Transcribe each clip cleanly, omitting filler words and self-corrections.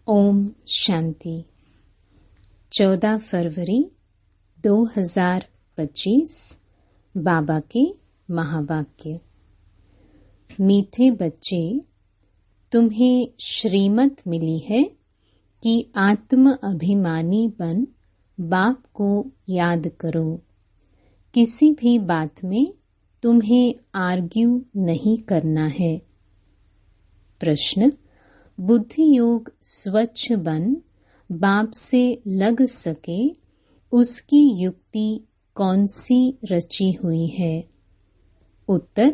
ओम शांति। 14 फरवरी 2025 बाबा के महावाक्य। मीठे बच्चे, तुम्हें श्रीमत मिली है कि आत्म अभिमानी बन बाप को याद करो। किसी भी बात में तुम्हें आर्ग्यू नहीं करना है। प्रश्न: बुद्धि योग स्वच्छ बन बाप से लग सके, उसकी युक्ति कौन सी रची हुई है? उत्तर: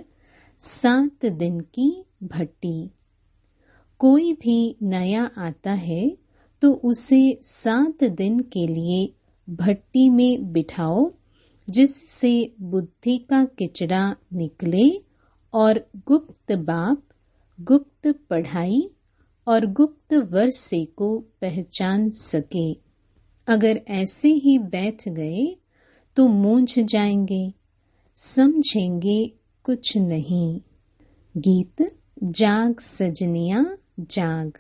7 दिन की भट्टी। कोई भी नया आता है तो उसे 7 दिन के लिए भट्टी में बिठाओ, जिससे बुद्धि का किचड़ा निकले और गुप्त बाप, गुप्त पढ़ाई और गुप्त वर्षे को पहचान सके। अगर ऐसे ही बैठ गए तो मूंझ जाएंगे, समझेंगे कुछ नहीं। गीत: जाग सजनिया जाग।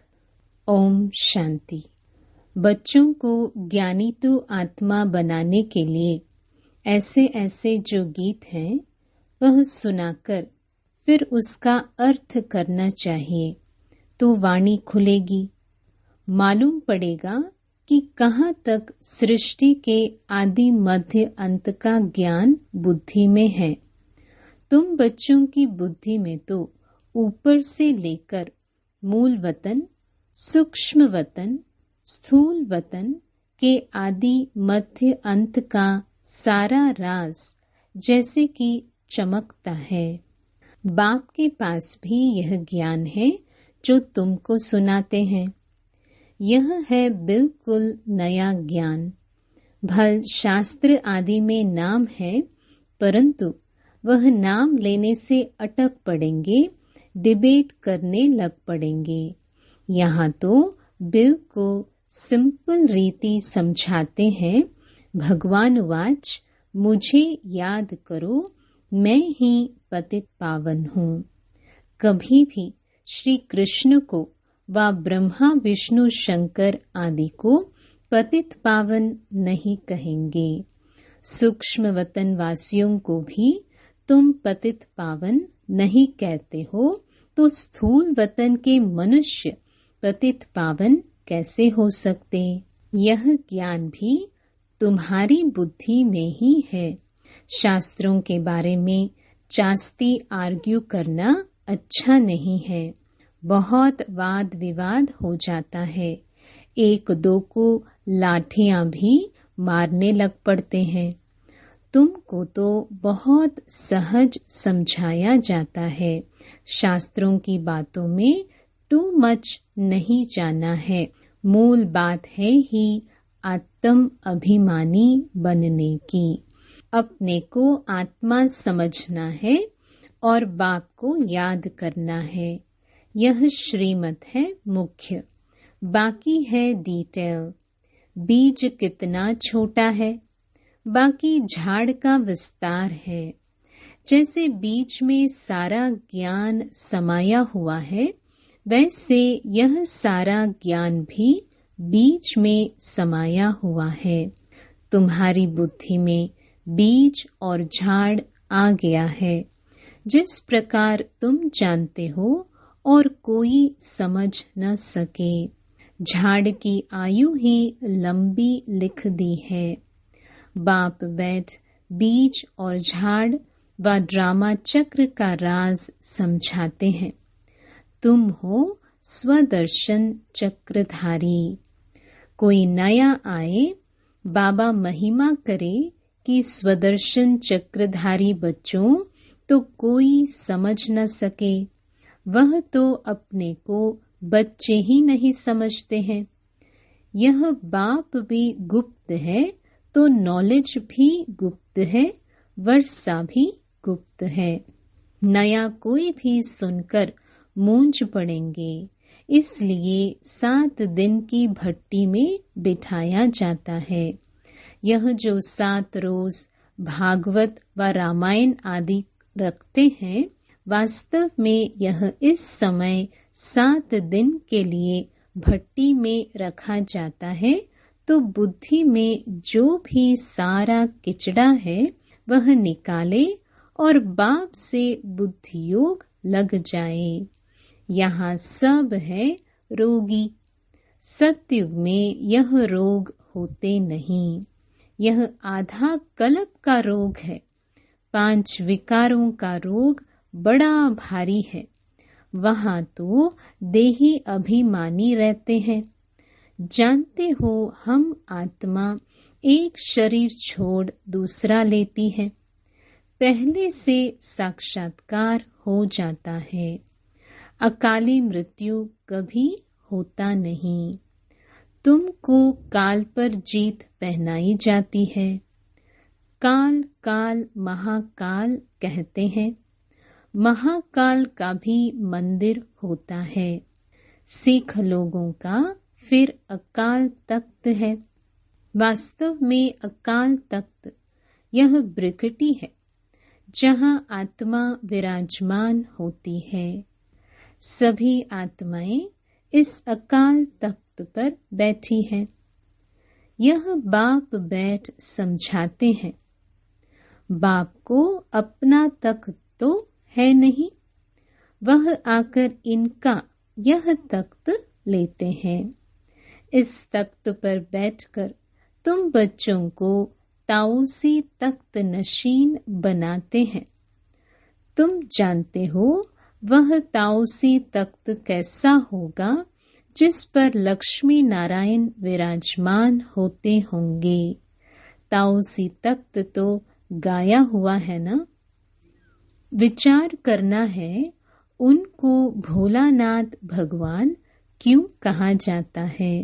ओम शांति। बच्चों को ज्ञानी तो आत्मा बनाने के लिए ऐसे ऐसे जो गीत हैं वह सुनाकर फिर उसका अर्थ करना चाहिए, तो वाणी खुलेगी। मालूम पड़ेगा कि कहाँ तक सृष्टि के आदि मध्य अंत का ज्ञान बुद्धि में है। तुम बच्चों की बुद्धि में तो ऊपर से लेकर मूल वतन, सूक्ष्म वतन, स्थूल वतन के आदि मध्य अंत का सारा राज जैसे कि चमकता है। बाप के पास भी यह ज्ञान है जो तुमको सुनाते हैं। यह है बिल्कुल नया ज्ञान। भल शास्त्र आदि में नाम है, परंतु वह नाम लेने से अटक पड़ेंगे, डिबेट करने लग पड़ेंगे। यहाँ तो बिल्कुल सिंपल रीति समझाते हैं। भगवान वाच, मुझे याद करो, मैं ही पतित पावन हूँ। कभी भी श्री कृष्ण को व ब्रह्मा विष्णु शंकर आदि को पतित पावन नहीं कहेंगे। सूक्ष्म वतन वासियों को भी तुम पतित पावन नहीं कहते हो, तो स्थूल वतन के मनुष्य पतित पावन कैसे हो सकते? यह ज्ञान भी तुम्हारी बुद्धि में ही है। शास्त्रों के बारे में चास्ती आर्ग्यू करना अच्छा नहीं है। बहुत वाद विवाद हो जाता है। एक दो को लाठियां भी मारने लग पड़ते हैं। तुमको तो बहुत सहज समझाया जाता है। शास्त्रों की बातों में टू मच नहीं जाना है। मूल बात है ही आत्म अभिमानी बनने की। अपने को आत्मा समझना है और बाप को याद करना है। यह श्रीमत है मुख्य, बाकी है डिटेल। बीज कितना छोटा है, बाकी झाड़ का विस्तार है। जैसे बीज में सारा ज्ञान समाया हुआ है, वैसे यह सारा ज्ञान भी बीज में समाया हुआ है। तुम्हारी बुद्धि में बीज और झाड़ आ गया है। जिस प्रकार तुम जानते हो और कोई समझ न सके। झाड़ की आयु ही लंबी लिख दी है। बाप बैठ बीज और झाड़ व ड्रामा चक्र का राज समझाते हैं। तुम हो स्वदर्शन चक्रधारी। कोई नया आए, बाबा महिमा करे कि स्वदर्शन चक्रधारी बच्चों, तो कोई समझ न सके। वह तो अपने को बच्चे ही नहीं समझते हैं। यह बाप भी गुप्त है तो नॉलेज भी गुप्त है, वर्षा भी गुप्त है। नया कोई भी सुनकर मूंझ पड़ेंगे, इसलिए 7 दिन की भट्टी में बिठाया जाता है। यह जो 7 रोज भागवत व रामायण आदि रखते हैं, वास्तव में यह इस समय 7 दिन के लिए भट्टी में रखा जाता है तो बुद्धि में जो भी सारा किचड़ा है वह निकाले और बाप से बुद्धि योग लग जाए। यहाँ सब है रोगी। सतयुग में यह रोग होते नहीं। यह आधा कल्प का रोग है। 5 विकारों का रोग बड़ा भारी है। वहाँ तो देही अभिमानी रहते हैं। जानते हो हम आत्मा एक शरीर छोड़ दूसरा लेती है। पहले से साक्षात्कार हो जाता है। अकाली मृत्यु कभी होता नहीं। तुमको काल पर जीत पहनाई जाती है। काल काल महाकाल कहते हैं। महाकाल का भी मंदिर होता है। सिख लोगों का फिर अकाल तख्त है। वास्तव में अकाल तख्त यह ब्रिकटी है जहाँ आत्मा विराजमान होती है। सभी आत्माएं इस अकाल तख्त पर बैठी हैं। यह बाप बैठ समझाते हैं। बाप को अपना तख्त तो है नहीं, वह आकर इनका यह तख्त लेते हैं। इस तख्त पर बैठकर तुम बच्चों को ताऊसी तख्त नशीन बनाते हैं। तुम जानते हो वह ताऊसी तख्त कैसा होगा जिस पर लक्ष्मी नारायण विराजमान होते होंगे। ताऊसी तख्त तो गाया हुआ है ना। विचार करना है उनको भोलानाथ भगवान क्यों कहा जाता है।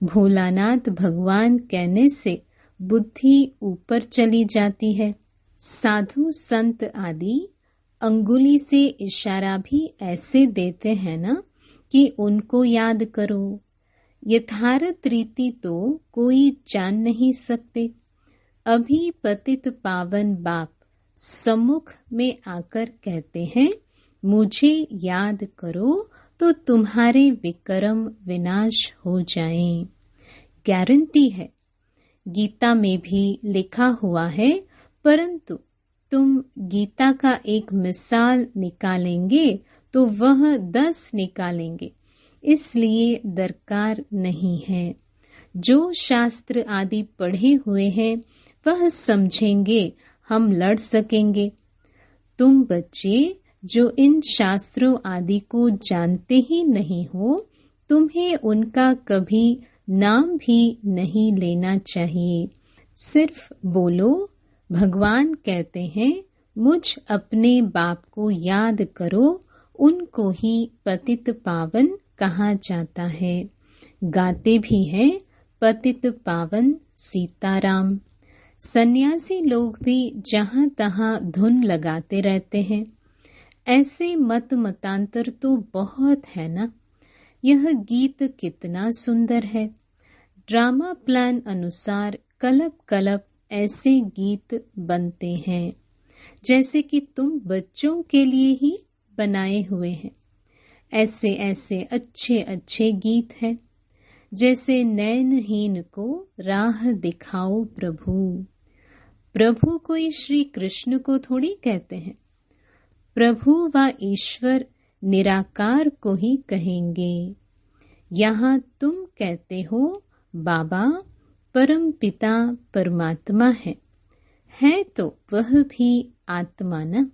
भोलानाथ भगवान कहने से बुद्धि ऊपर चली जाती है। साधु संत आदि अंगुली से इशारा भी ऐसे देते हैं ना कि उनको याद करो। यथार्थ रीति तो कोई जान नहीं सकते। अभी पतित पावन बाप सम्मुख में आकर कहते हैं, मुझे याद करो तो तुम्हारे विक्रम विनाश हो जाएं। गारंटी है। गीता में भी लिखा हुआ है, परंतु तुम गीता का एक मिसाल निकालेंगे तो वह 10 निकालेंगे, इसलिए दरकार नहीं है। जो शास्त्र आदि पढ़े हुए हैं वह समझेंगे, हम लड़ सकेंगे। तुम बच्चे जो इन शास्त्रों आदि को जानते ही नहीं हो, तुम्हें उनका कभी नाम भी नहीं लेना चाहिए। सिर्फ बोलो, भगवान कहते हैं मुझ अपने बाप को याद करो, उनको ही पतित पावन कहा जाता है। गाते भी हैं पतित पावन सीताराम। सन्यासी लोग भी जहाँ तहाँ धुन लगाते रहते हैं। ऐसे मत मतांतर तो बहुत है ना। यह गीत कितना सुंदर है। ड्रामा प्लान अनुसार कलप कलप ऐसे गीत बनते हैं जैसे कि तुम बच्चों के लिए ही बनाए हुए हैं। ऐसे ऐसे अच्छे अच्छे गीत हैं। जैसे नैनहीन को राह दिखाओ प्रभु। प्रभु कोई श्री कृष्ण को थोड़ी कहते हैं। प्रभु व ईश्वर निराकार को ही कहेंगे। यहाँ तुम कहते हो बाबा परम पिता परमात्मा है तो वह भी आत्मा न।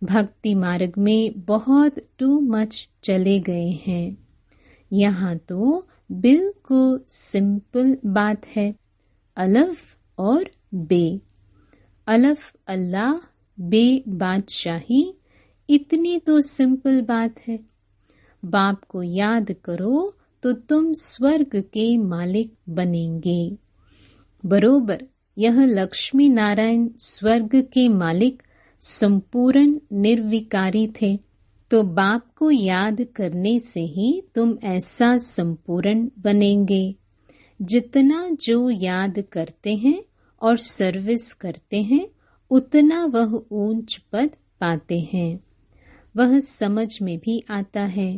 भक्ति मार्ग में बहुत टू मच चले गए हैं। यहाँ तो बिल्कुल सिंपल बात है। अलफ और बे। अलफ अल्लाह, बे बादशाही, इतनी तो सिंपल बात है। बाप को याद करो तो तुम स्वर्ग के मालिक बनेंगे। बरोबर यह लक्ष्मी नारायण स्वर्ग के मालिक संपूर्ण निर्विकारी थे। तो बाप को याद करने से ही तुम ऐसा संपूर्ण बनेंगे। जितना जो याद करते हैं और सर्विस करते हैं उतना वह ऊंच पद पाते हैं। वह समझ में भी आता है।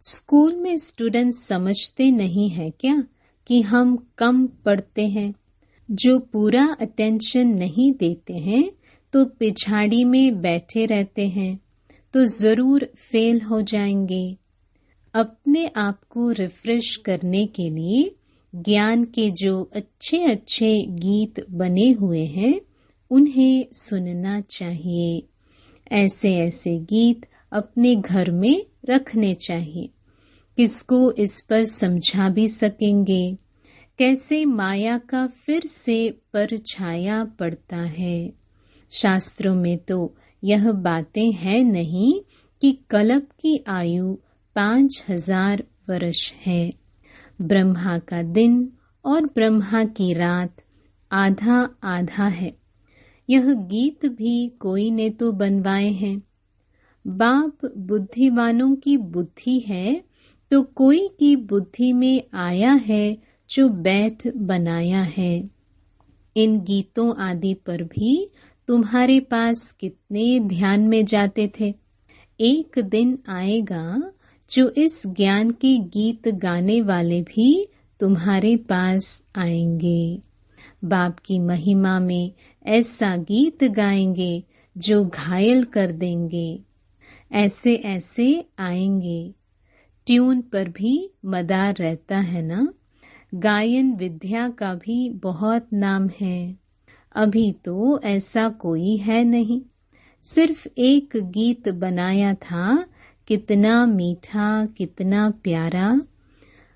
स्कूल में स्टूडेंट्स समझते नहीं है क्या कि हम कम पढ़ते हैं। जो पूरा अटेंशन नहीं देते हैं तो पिछाड़ी में बैठे रहते हैं तो जरूर फेल हो जाएंगे। अपने आप को रिफ्रेश करने के लिए ज्ञान के जो अच्छे अच्छे गीत बने हुए हैं उन्हें सुनना चाहिए। ऐसे ऐसे गीत अपने घर में रखने चाहिए। किसको इस पर समझा भी सकेंगे कैसे माया का फिर से परछाया पड़ता है। शास्त्रों में तो यह बातें हैं नहीं कि कल्प की आयु 5000 वर्ष है। ब्रह्मा का दिन और ब्रह्मा की रात आधा आधा है। यह गीत भी कोई ने तो बनवाए हैं। बाप बुद्धिवानों की बुद्धि है तो कोई की बुद्धि में आया है जो बैठ बनाया है। इन गीतों आदि पर भी तुम्हारे पास कितने ध्यान में जाते थे। एक दिन आएगा जो इस ज्ञान के गीत गाने वाले भी तुम्हारे पास आएंगे। बाप की महिमा में ऐसा गीत गाएंगे जो घायल कर देंगे। ऐसे ऐसे आएंगे। ट्यून पर भी मदार रहता है ना। गायन विद्या का भी बहुत नाम है। अभी तो ऐसा कोई है नहीं। सिर्फ एक गीत बनाया था, कितना मीठा कितना प्यारा।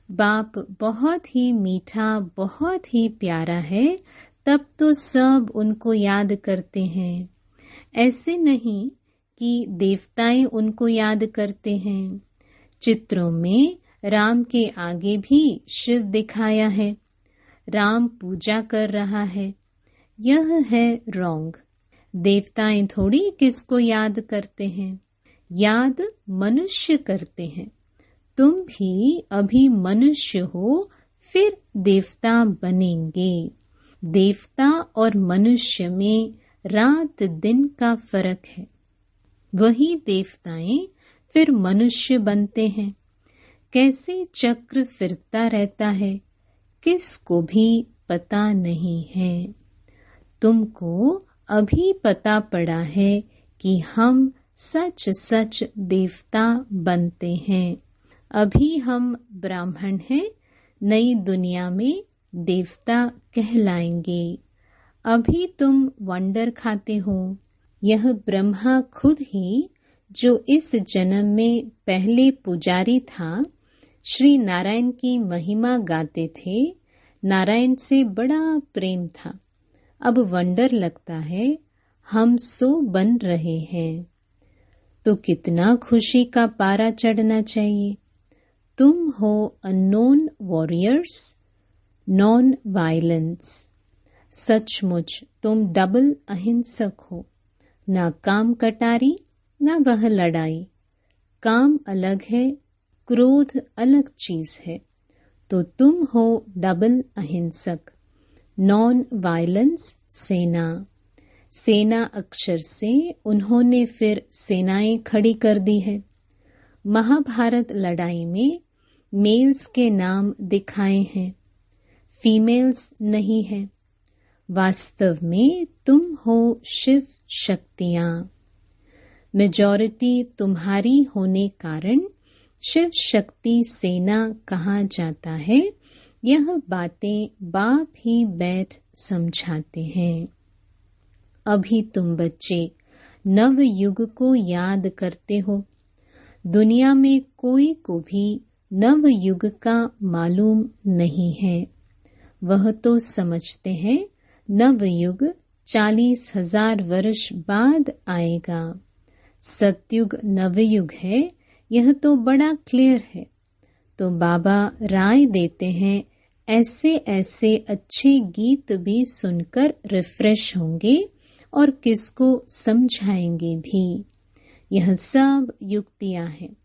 बाप बहुत ही मीठा बहुत ही प्यारा है, तब तो सब उनको याद करते हैं। ऐसे नहीं कि देवताएं उनको याद करते हैं। चित्रों में राम के आगे भी शिव दिखाया है। राम पूजा कर रहा है। यह है रॉन्ग। देवताएं थोड़ी किसको याद करते हैं। याद मनुष्य करते हैं। तुम भी अभी मनुष्य हो, फिर देवता बनेंगे। देवता और मनुष्य में रात दिन का फर्क है। वही देवताएं फिर मनुष्य बनते हैं। कैसे चक्र फिरता रहता है किसको भी पता नहीं है। तुमको अभी पता पड़ा है कि हम सच सच देवता बनते हैं। अभी हम ब्राह्मण हैं, नई दुनिया में देवता कहलाएंगे। अभी तुम वंडर खाते हो। यह ब्रह्मा खुद ही जो इस जन्म में पहले पुजारी था, श्री नारायण की महिमा गाते थे। नारायण से बड़ा प्रेम था। अब वंडर लगता है हम सो बन रहे हैं, तो कितना खुशी का पारा चढ़ना चाहिए। तुम हो अननोन वॉरियर्स, नॉन वायलेंस। सचमुच तुम डबल अहिंसक हो। ना काम कटारी ना वह लड़ाई। काम अलग है, क्रोध अलग चीज है। तो तुम हो डबल अहिंसक। नॉन वायलेंस सेना। सेना अक्षर से उन्होंने फिर सेनाएं खड़ी कर दी है। महाभारत लड़ाई में मेल्स के नाम दिखाए हैं, फीमेल्स नहीं है। वास्तव में तुम हो शिव शक्तियां। मेजॉरिटी तुम्हारी होने कारण शिव शक्ति सेना कहा जाता है। यह बातें बाप ही बैठ समझाते हैं। अभी तुम बच्चे नव युग को याद करते हो। दुनिया में कोई को भी नव युग का मालूम नहीं है। वह तो समझते हैं नव युग 40,000 वर्ष बाद आएगा। सतयुग नवयुग है, यह तो बड़ा क्लियर है। तो बाबा राय देते हैं ऐसे ऐसे अच्छे गीत भी सुनकर रिफ्रेश होंगे और किसको समझाएंगे भी। यह सब युक्तियां हैं।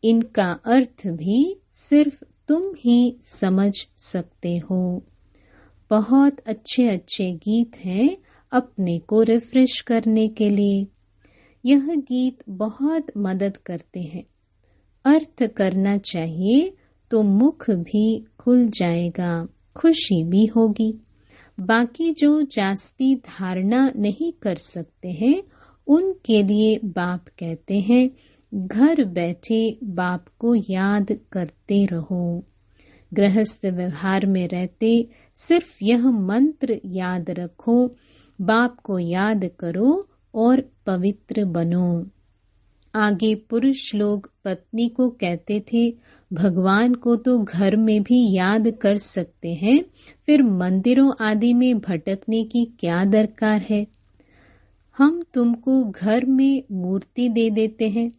इनका अर्थ भी सिर्फ तुम ही समझ सकते हो। बहुत अच्छे अच्छे गीत हैं अपने को रिफ्रेश करने के लिए। यह गीत बहुत मदद करते हैं। अर्थ करना चाहिए तो मुख भी खुल जाएगा, खुशी भी होगी। बाकी जो जास्ती धारणा नहीं कर सकते हैं उनके लिए बाप कहते हैं घर बैठे बाप को याद करते रहो। गृहस्थ व्यवहार में रहते सिर्फ यह मंत्र याद रखो, बाप को याद करो और पवित्र बनो। आगे पुरुष लोग पत्नी को कहते थे भगवान को तो घर में भी याद कर सकते हैं, फिर मंदिरों आदि में भटकने की क्या दरकार है। हम तुमको घर में मूर्ति दे देते हैं,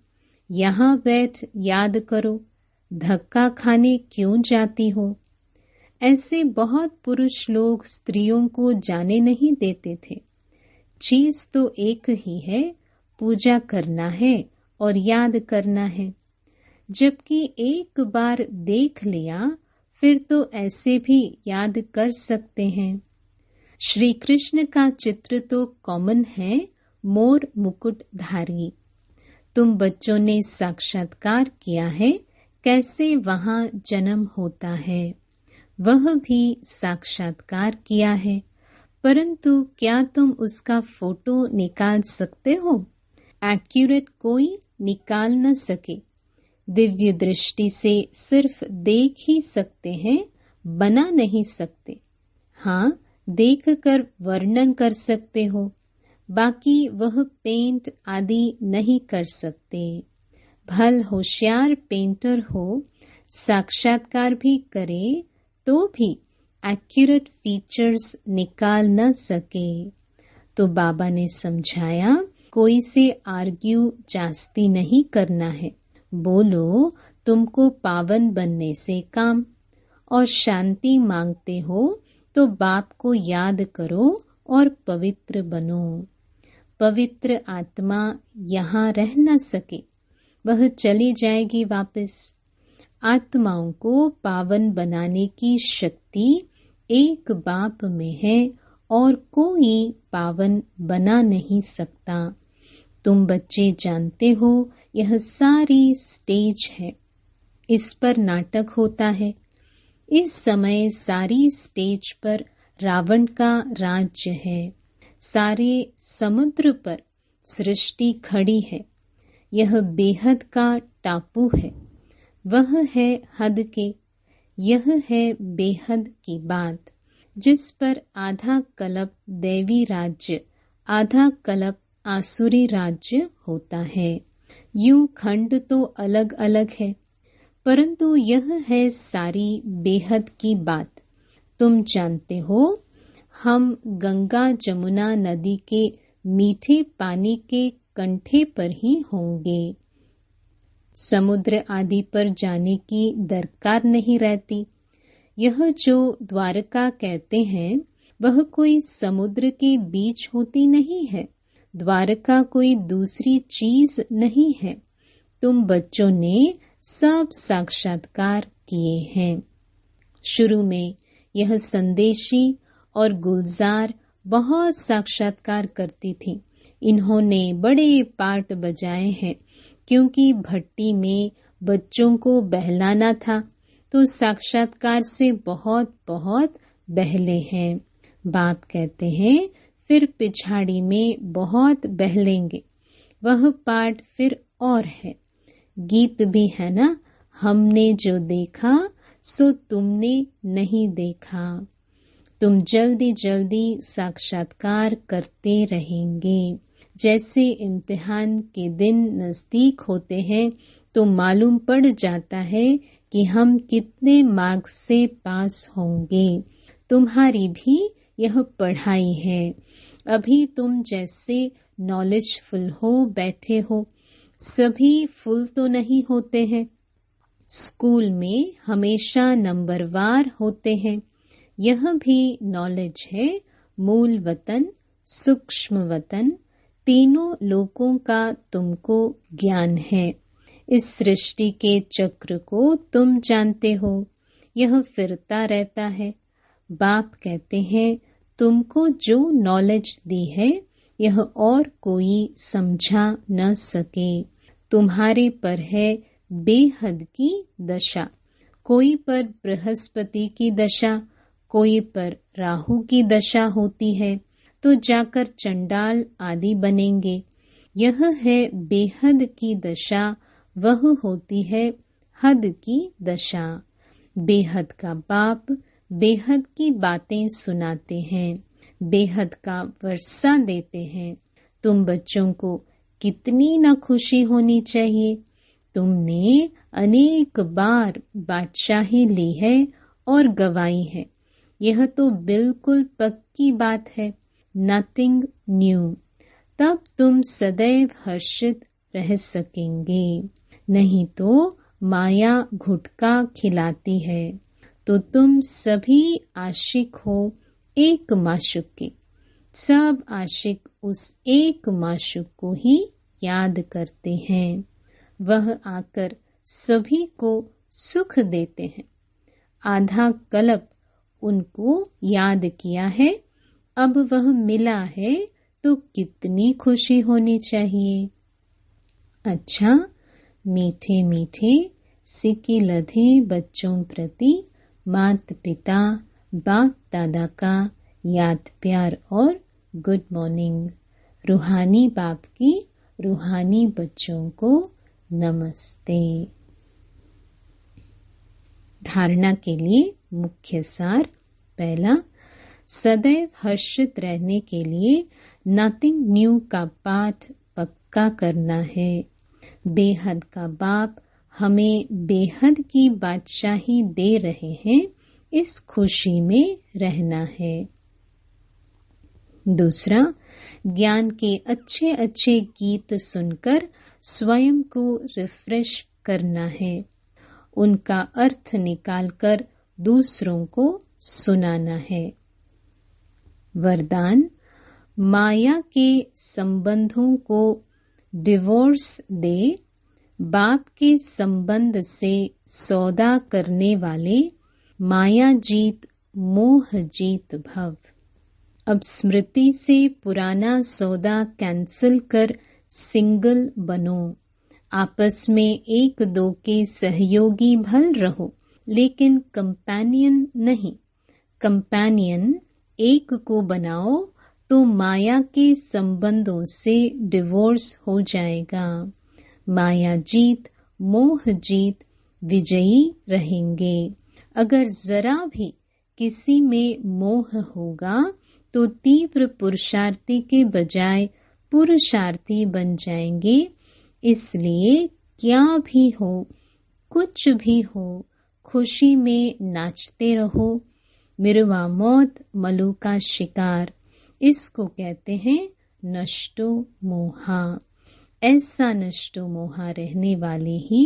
यहाँ बैठ याद करो, धक्का खाने क्यों जाती हो। ऐसे बहुत पुरुष लोग स्त्रियों को जाने नहीं देते थे। चीज तो एक ही है, पूजा करना है और याद करना है। जबकि एक बार देख लिया फिर तो ऐसे भी याद कर सकते हैं। श्री कृष्ण का चित्र तो कॉमन है, मोर मुकुटधारी। तुम बच्चों ने साक्षात्कार किया है कैसे वहाँ जन्म होता है, वह भी साक्षात्कार किया है, परंतु क्या तुम उसका फोटो निकाल सकते हो? एक्यूरेट कोई निकाल न सके। दिव्य दृष्टि से सिर्फ देख ही सकते हैं, बना नहीं सकते। हाँ, देखकर वर्णन कर सकते हो, बाकी वह पेंट आदि नहीं कर सकते। भल होशियार पेंटर हो, साक्षात्कार भी करे तो भी एक्यूरेट फीचर्स निकाल न सके। तो बाबा ने समझाया कोई से आर्ग्यू जास्ती नहीं करना है, बोलो तुमको पावन बनने से काम। और शांति मांगते हो तो बाप को याद करो और पवित्र बनो। पवित्र आत्मा यहाँ रह न सके, वह चली जाएगी वापस। आत्माओं को पावन बनाने की शक्ति एक बाप में है और कोई पावन बना नहीं सकता। तुम बच्चे जानते हो यह सारी स्टेज है, इस पर नाटक होता है। इस समय सारी स्टेज पर रावण का राज्य है, सारे समुद्र पर सृष्टि खड़ी है। यह बेहद का टापू है, वह है हद के, यह है बेहद की बात, जिस पर आधा कल्प दैवी राज्य, आधा कल्प आसुरी राज्य होता है। यूं खंड तो अलग अलग है, परंतु यह है सारी बेहद की बात। तुम जानते हो हम गंगा जमुना नदी के मीठे पानी के कंठे पर ही होंगे। समुद्र आदि पर जाने की दरकार नहीं रहती। यह जो द्वारका कहते हैं वह कोई समुद्र के बीच होती नहीं है, द्वारका कोई दूसरी चीज नहीं है। तुम बच्चों ने सब साक्षात्कार किए हैं। शुरू में यह संदेशी और गुलजार बहुत साक्षात्कार करती थी। इन्होंने बड़े पार्ट बजाए हैं, क्योंकि भट्टी में बच्चों को बहलाना था तो साक्षात्कार से बहुत बहुत बहले हैं। बाप कहते हैं फिर पिछाड़ी में बहुत बहलेंगे, वह पार्ट फिर और है। गीत भी है ना, हमने जो देखा सो तुमने नहीं देखा। तुम जल्दी जल्दी साक्षात्कार करते रहेंगे। जैसे इम्तिहान के दिन नजदीक होते हैं तो मालूम पड़ जाता है कि हम कितने मार्क्स से पास होंगे। तुम्हारी भी यह पढ़ाई है। अभी तुम जैसे नॉलेजफुल हो बैठे हो, सभी फुल तो नहीं होते हैं। स्कूल में हमेशा नंबरवार होते हैं। यह भी नॉलेज है। मूल वतन, सूक्ष्म वतन, तीनों लोकों का तुमको ज्ञान है। इस सृष्टि के चक्र को तुम जानते हो, यह फिरता रहता है। बाप कहते हैं तुमको जो नॉलेज दी है यह और कोई समझा न सके। तुम्हारे पर है बेहद की दशा। कोई पर बृहस्पति की दशा, कोई पर राहु की दशा होती है तो जाकर चंडाल आदि बनेंगे। यह है बेहद की दशा, वह होती है हद की दशा। बेहद का बाप बेहद की बातें सुनाते हैं, बेहद का वर्षा देते हैं। तुम बच्चों को कितनी न खुशी होनी चाहिए। तुमने अनेक बार बादशाही ली है और गवाई है। यह तो बिल्कुल पक्की बात है, नथिंग न्यू। तब तुम सदैव हर्षित रह सकेंगे। नहीं तो माया घुटका खिलाती है तो तुम सभी आशिक हो एक माशुक के। सब आशिक उस एक माशुक को ही याद करते हैं। वह आकर सभी को सुख देते हैं। आधा कल्प उनको याद किया है, अब वह मिला है तो कितनी खुशी होनी चाहिए। अच्छा, मीठे मीठे सिक्के लधे बच्चों प्रति माता पिता बाप दादा का याद प्यार और गुड मॉर्निंग। रूहानी बाप की रूहानी बच्चों को नमस्ते। धारणा के लिए मुख्य सार। पहला, सदैव हर्षित रहने के लिए नथिंग न्यू का पाठ पक्का करना है। बेहद का बाप हमें बेहद की बादशाही दे रहे हैं, इस खुशी में रहना है। दूसरा, ज्ञान के अच्छे अच्छे गीत सुनकर स्वयं को रिफ्रेश करना है। उनका अर्थ निकालकर दूसरों को सुनाना है। वरदान, माया के संबंधों को डिवोर्स दे। बाप के संबंध से सौदा करने वाले माया जीत मोह जीत भव। अब स्मृति से पुराना सौदा कैंसिल कर सिंगल बनो। आपस में एक दो के सहयोगी भल रहो, लेकिन कंपेनियन नहीं। कंपेनियन एक को बनाओ तो माया के संबंधों से डिवोर्स हो जाएगा। माया जीत मोह जीत विजयी रहेंगे। अगर जरा भी किसी में मोह होगा तो तीव्र पुरुषार्थी के बजाय पुरुषार्थी बन जाएंगे। इसलिए क्या भी हो, कुछ भी हो, खुशी में नाचते रहो। मिरवा मौत मलू का शिकार, इसको कहते हैं नष्टो मोहा। ऐसा नष्टो मोहा रहने वाले ही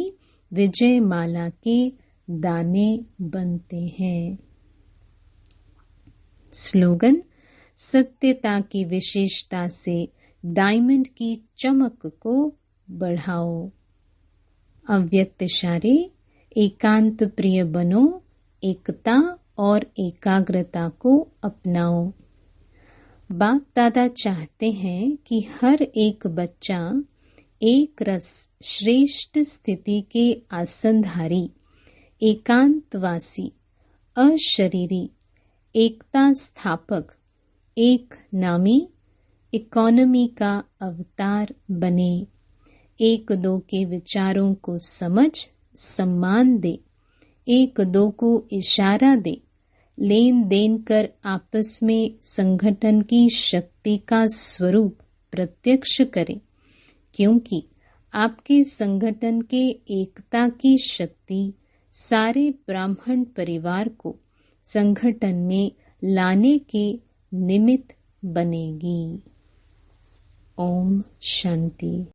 विजय माला के दाने बनते हैं। स्लोगन, सत्यता की विशेषता से डायमंड की चमक को बढ़ाओ। अव्यक्त इशारे, एकांत प्रिय बनो, एकता और एकाग्रता को अपनाओ। बाप दादा चाहते हैं कि हर एक बच्चा एक रस श्रेष्ठ स्थिति के आसनधारी, एकांतवासी, अशरीरी, एकता स्थापक, एक नामी, इकोनॉमी का अवतार बने। एक दो के विचारों को समझ सम्मान दे, एक दो को इशारा दे, लेन देन कर आपस में संगठन की शक्ति का स्वरूप प्रत्यक्ष करें, क्योंकि आपके संगठन के एकता की शक्ति सारे ब्राह्मण परिवार को संगठन में लाने के निमित्त बनेगी। ओम शांति।